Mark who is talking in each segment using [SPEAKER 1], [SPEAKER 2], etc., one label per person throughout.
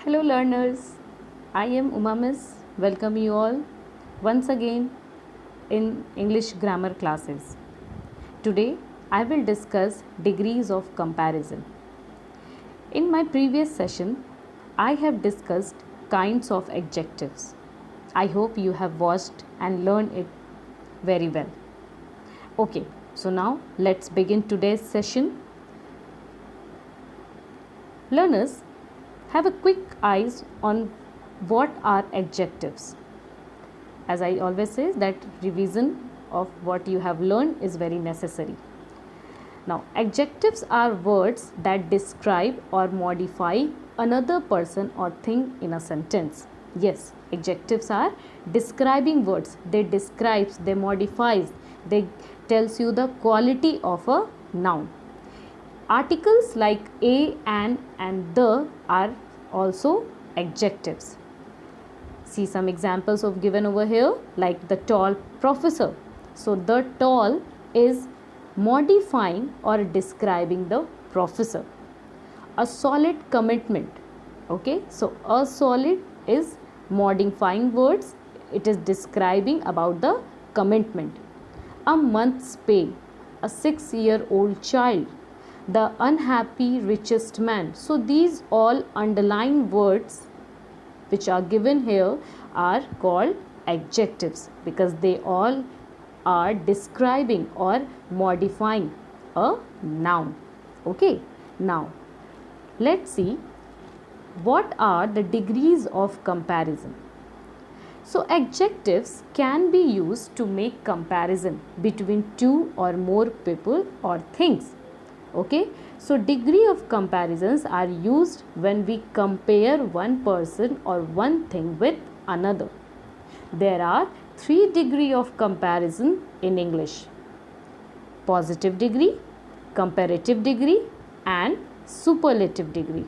[SPEAKER 1] Hello learners, I am Uma Miss. Welcome you all once again in English grammar classes. Today I will discuss degrees of comparison. In my previous session, I have discussed kinds of adjectives. I hope you have watched and learned it very well. Okay, so now let's begin today's session. Learners, have a quick eyes on what are adjectives. As I always say, that revision of what you have learned is very necessary. Now, adjectives are words that describe or modify another person or thing in a sentence. Yes, adjectives are describing words. They describes, they modifies, they tells you the quality of a noun. Articles like a, an and the are also adjectives. See some examples of given over here, like the tall professor. So the tall is modifying or describing the professor. A solid commitment. Okay, so a solid is modifying words. It is describing about the commitment. A month's pay. A 6-year-old child. The unhappy richest man. So these all underlined words which are given here are called adjectives because they all are describing or modifying a noun. Okay, now let's see what are the degrees of comparison. So adjectives can be used to make comparison between two or more people or things. Okay, so degree of comparisons are used when we compare one person or one thing with another. There are 3 degrees of comparison in English: positive degree, comparative degree and superlative degree.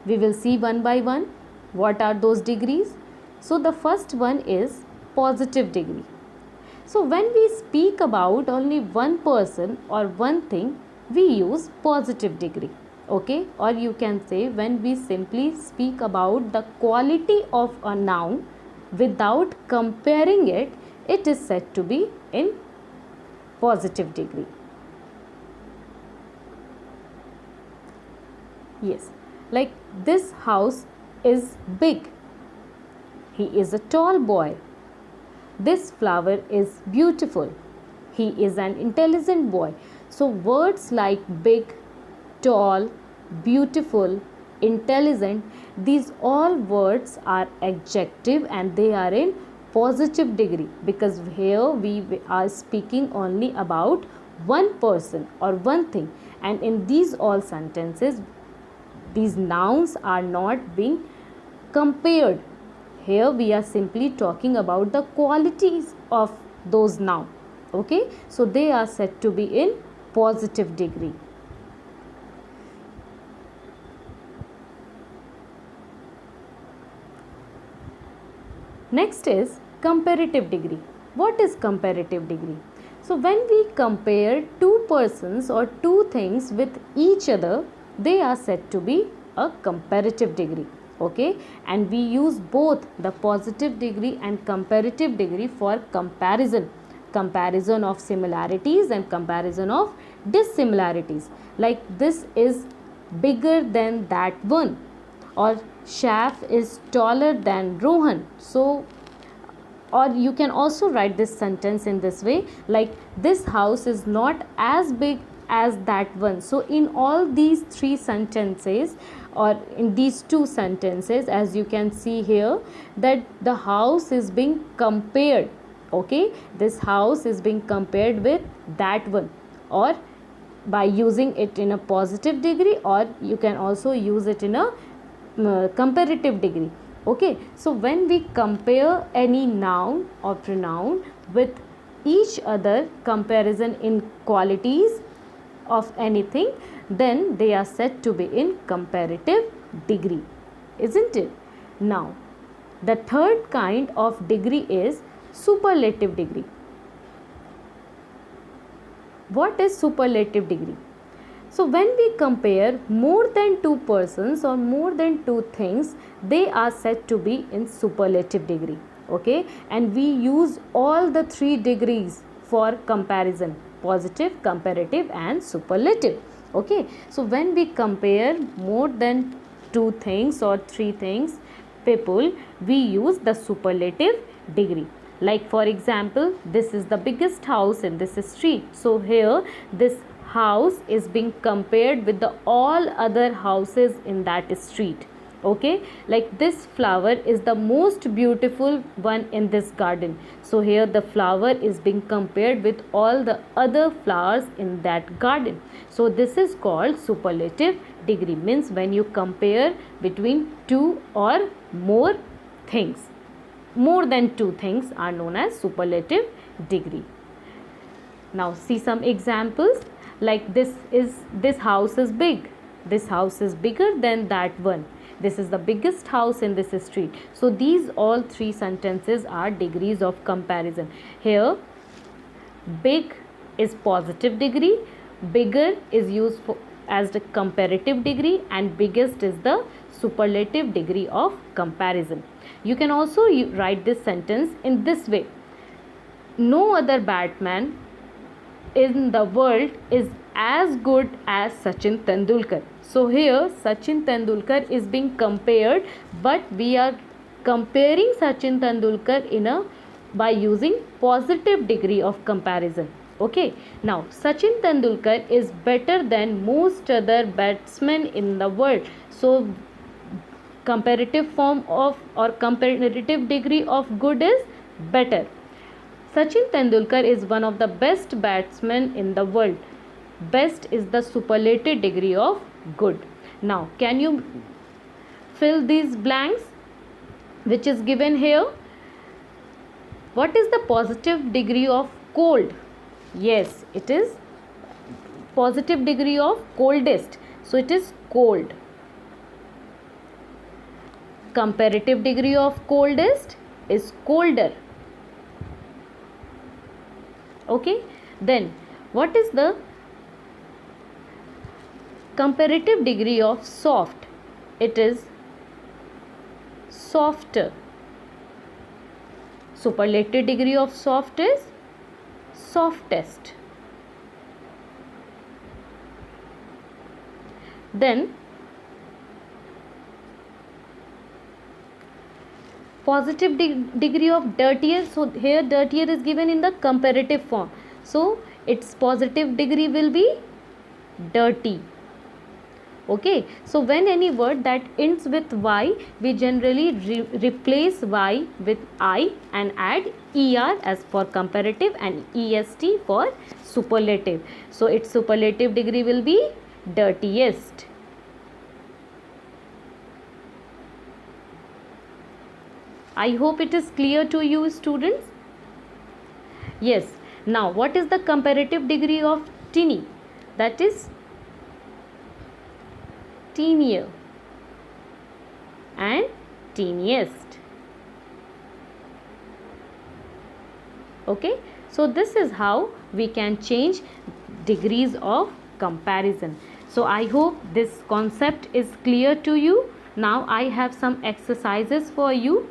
[SPEAKER 1] We will see one by one what are those degrees. So the first one is positive degree. So when we speak about only one person or one thing, we use positive degree. Okay, or you can say when we simply speak about the quality of a noun without comparing it, it is said to be in positive degree. Yes, like this house is big. He is a tall boy. This flower is beautiful. He is an intelligent boy. So words like big, tall, beautiful, intelligent, these all words are adjective and they are in positive degree because here we are speaking only about one person or one thing, and in these all sentences these nouns are not being compared. Here we are simply talking about the qualities of those nouns. Okay, so they are said to be in positive degree. Next is comparative degree. What is comparative degree? So when we compare two persons or two things with each other, they are said to be a comparative degree. Okay, and we use both the positive degree and comparative degree for comparison of similarities and comparison of dissimilarities. Like this is bigger than that one, or Shaf is taller than Rohan. So, or you can also write this sentence in this way, like this house is not as big as that one. So in all these 3 sentences or in these 2 sentences, as you can see here, that the house is being compared. Okay, this house is being compared with that one, or by using it in a positive degree, or you can also use it in a comparative degree. Okay, so when we compare any noun or pronoun with each other, comparison in qualities of anything, then they are said to be in comparative degree, isn't it? Now the third kind of degree is superlative degree. What is superlative degree? So when we compare more than two persons or more than two things, they are said to be in superlative degree. Okay, and we use all the three degrees for comparison: positive, comparative and superlative. Okay, so when we compare more than two things or three things, people, we use the superlative degree. Like for example, this is the biggest house in this street, so here this house is being compared with the all other houses in that street. Okay, like this flower is the most beautiful one in this garden, so here the flower is being compared with all the other flowers in that garden. So this is called superlative degree, means when you compare between two or more things. More than two things are known as superlative degree. Now see some examples. Like this house is big, this house is bigger than that one, this is the biggest house in this street. So these all three sentences are degrees of comparison. Here big is positive degree, bigger is used for as the comparative degree, and biggest is the superlative degree of comparison. You can also write this sentence in this way: no other batsman in the world is as good as Sachin Tendulkar. So here Sachin Tendulkar is being compared, but we are comparing Sachin Tendulkar by using positive degree of comparison. Okay, now Sachin Tendulkar is better than most other batsmen in the world. So comparative form of or comparative degree of good is better. Sachin Tendulkar is one of the best batsmen in the world. Best is the superlative degree of good. Now, can you fill these blanks which is given here? What is the positive degree of cold? Yes, it is positive degree of coldest. So, it is cold. Comparative degree of coldest is colder. Okay, then what is the comparative degree of soft? It is softer. Superlative degree of soft is softest. Then positive degree of dirtier. So here dirtier is given in the comparative form, so its positive degree will be dirty. Okay, so when any word that ends with y, we generally replace y with I and add er as for comparative and est for superlative. So its superlative degree will be dirtiest. I hope it is clear to you, students. Yes. Now what is the comparative degree of teeny? That is teenier and teeniest. Okay, so this is how we can change degrees of comparison. So I hope this concept is clear to you. Now I have some exercises for you,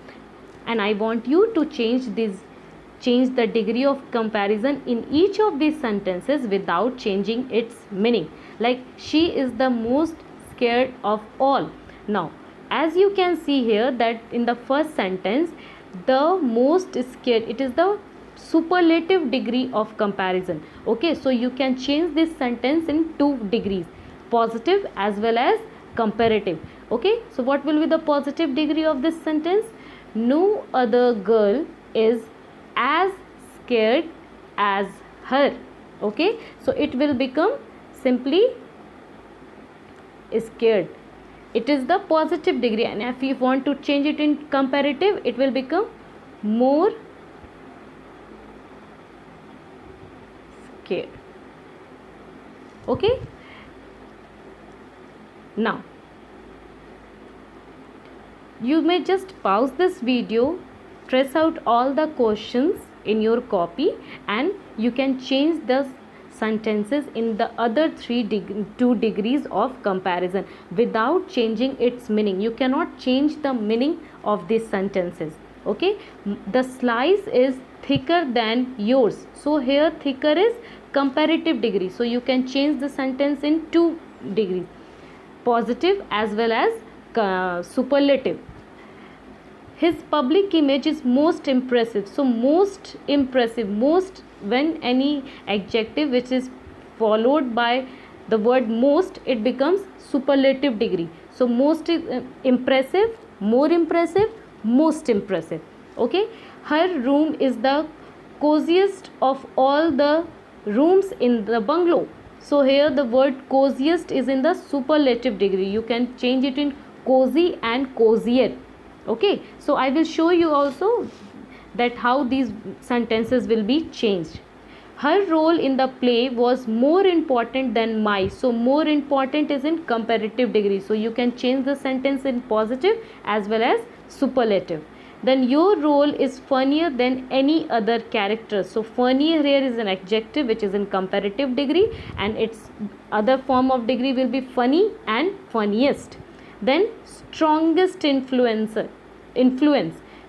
[SPEAKER 1] and I want you to change the degree of comparison in each of these sentences without changing its meaning. Like, she is the most scared of all. Now as you can see here that in the first sentence, the most scared, it is the superlative degree of comparison. Okay, so you can change this sentence in two degrees, positive as well as comparative. Okay, so what will be the positive degree of this sentence? No other girl is as scared as her. Okay, so it will become simply scared. It is the positive degree, and if you want to change it in comparative, it will become more scared. Okay, now you may just pause this video, trace out all the questions in your copy, and you can change the sentences in the other two degrees of comparison without changing its meaning. You cannot change the meaning of these sentences. Okay, the slice is thicker than yours. So here thicker is comparative degree. So you can change the sentence in two degrees, positive as well as superlative. His public image is most impressive. So most impressive, most, when any adjective which is followed by the word most, it becomes superlative degree. So most impressive, more impressive, most impressive. Okay, her room is the coziest of all the rooms in the bungalow. So here the word coziest is in the superlative degree. You can change it in cozy and cozier. Okay, so I will show you also that how these sentences will be changed. Her role in the play was more important than my. So more important is in comparative degree. So you can change the sentence in positive as well as superlative. Then your role is funnier than any other character. So funnier here is an adjective which is in comparative degree, and its other form of degree will be funny and funniest. Then strongest influence.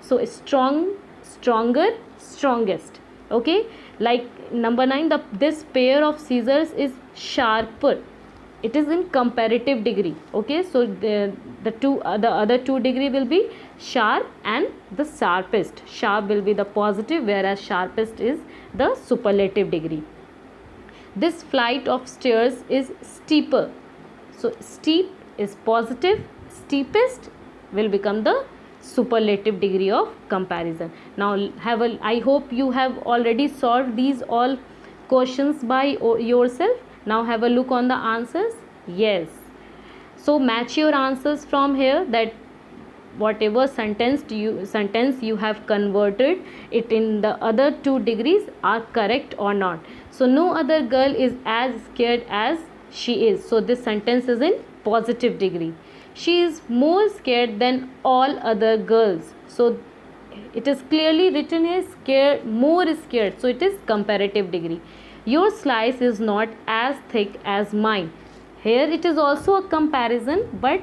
[SPEAKER 1] So strong, stronger, strongest. Okay, like number 9, this pair of scissors is sharper. It is in comparative degree. Okay, so the other two degree will be sharp and the sharpest. Sharp will be the positive, whereas sharpest is the superlative degree. This flight of stairs is steeper. So steep is positive, steepest will become the superlative degree of comparison. Now I hope you have already solved these all questions by yourself. Now have a look on the answers. Yes, so match your answers from here, that whatever sentence you have converted it in the other two degrees are correct or not. So no other girl is as scared as she is. So this sentence is in positive degree. She is more scared than all other girls. So it is clearly written here, scared, more scared. So it is comparative degree. Your slice is not as thick as mine. Here it is also a comparison, but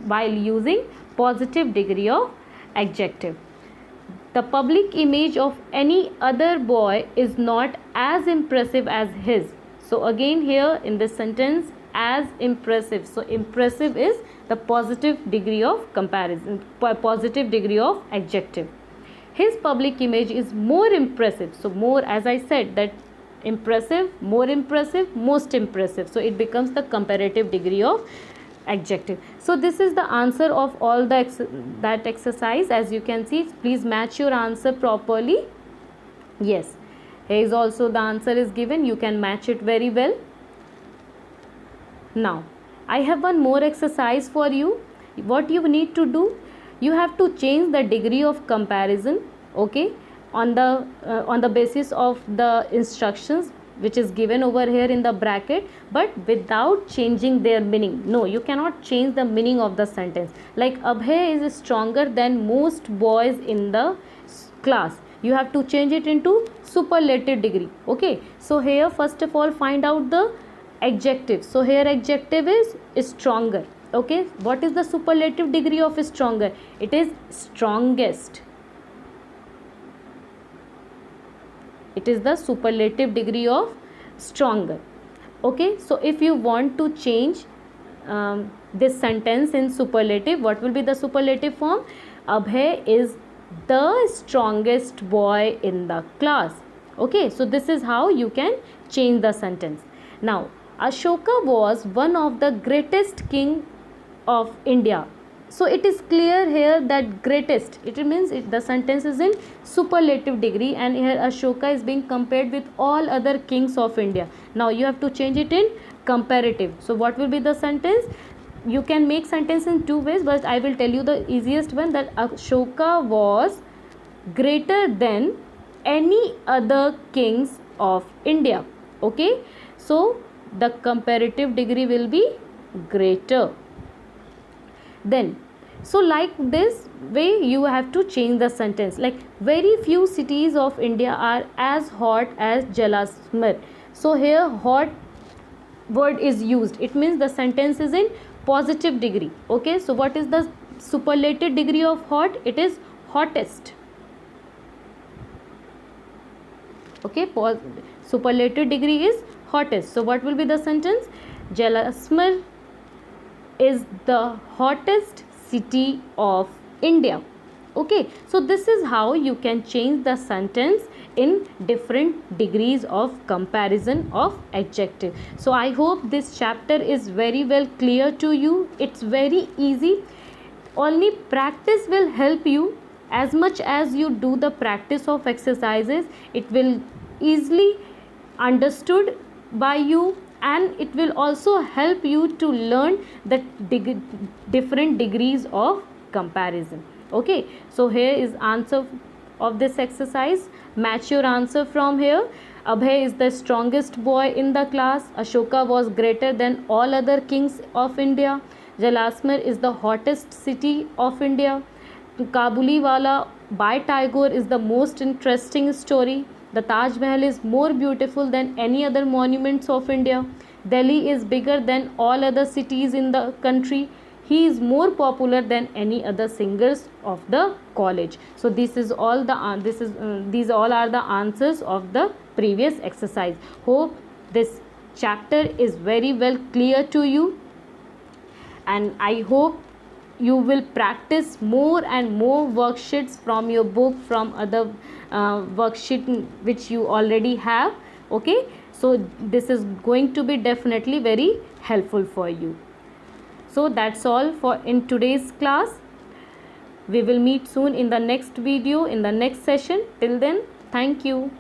[SPEAKER 1] while using positive degree of adjective. The public image of any other boy is not as impressive as his. So again here in this sentence, as impressive. So impressive is the positive degree of comparison, positive degree of adjective. His public image is more impressive. So more, as I said, that impressive, more impressive, most impressive. So it becomes the comparative degree of adjective. So this is the answer of all that exercise. As you can see, please match your answer properly. Yes, here is also the answer is given. You can match it very well. Now I have one more exercise for you. What you need to do, you have to change the degree of comparison, okay, on the basis of the instructions which is given over here in the bracket, but without changing their meaning. No, you cannot change the meaning of the sentence. Like Abhay is stronger than most boys in the class. You have to change it into superlative degree. Okay, so here first of all find out the adjective. So here adjective is stronger. Okay, what is the superlative degree of stronger? It is strongest. It is the superlative degree of stronger. Okay, so if you want to change this sentence in superlative, what will be the superlative form? Abhay is the strongest boy in the class. Okay, so this is how you can change the sentence. Now Ashoka was one of the greatest king of India. So it is clear here that greatest, it means the sentence is in superlative degree, and here Ashoka is being compared with all other kings of India. Now you have to change it in comparative. So what will be the sentence? You can make sentence in two ways, but I will tell you the easiest one, that Ashoka was greater than any other kings of India. Okay, so the comparative degree will be greater. Then so like this way you have to change the sentence. Like very few cities of India are as hot as Jaisalmer. So here hot word is used, it means the sentence is in positive degree. Okay, so what is the superlative degree of hot? It is hottest. Okay, superlative degree is hottest. So what will be the sentence? Jaisalmer is the hottest city of India. Okay, so this is how you can change the sentence in different degrees of comparison of adjective. So I hope this chapter is very well clear to you. It's very easy. Only practice will help you. As much as you do the practice of exercises, it will easily understood by you, and it will also help you to learn the different degrees of comparison. Okay, so here is answer of this exercise. Match your answer from here. Abhay is the strongest boy in the class. Ashoka was greater than all other kings of India. Jaisalmer is the hottest city of India. Kabuliwala by Tagore is the most interesting story. The Taj Mahal is more beautiful than any other monuments of India. Delhi is bigger than all other cities in the country. He is more popular than any other singers of the college. So this is all the these all are the answers of the previous exercise. Hope this chapter is very well clear to you, and I hope you will practice more and more worksheets from your book, from other worksheet which you already have. Okay, so this is going to be definitely very helpful for you. So that's all for in today's class. We will meet soon in the next video, in the next session. Till then, thank you.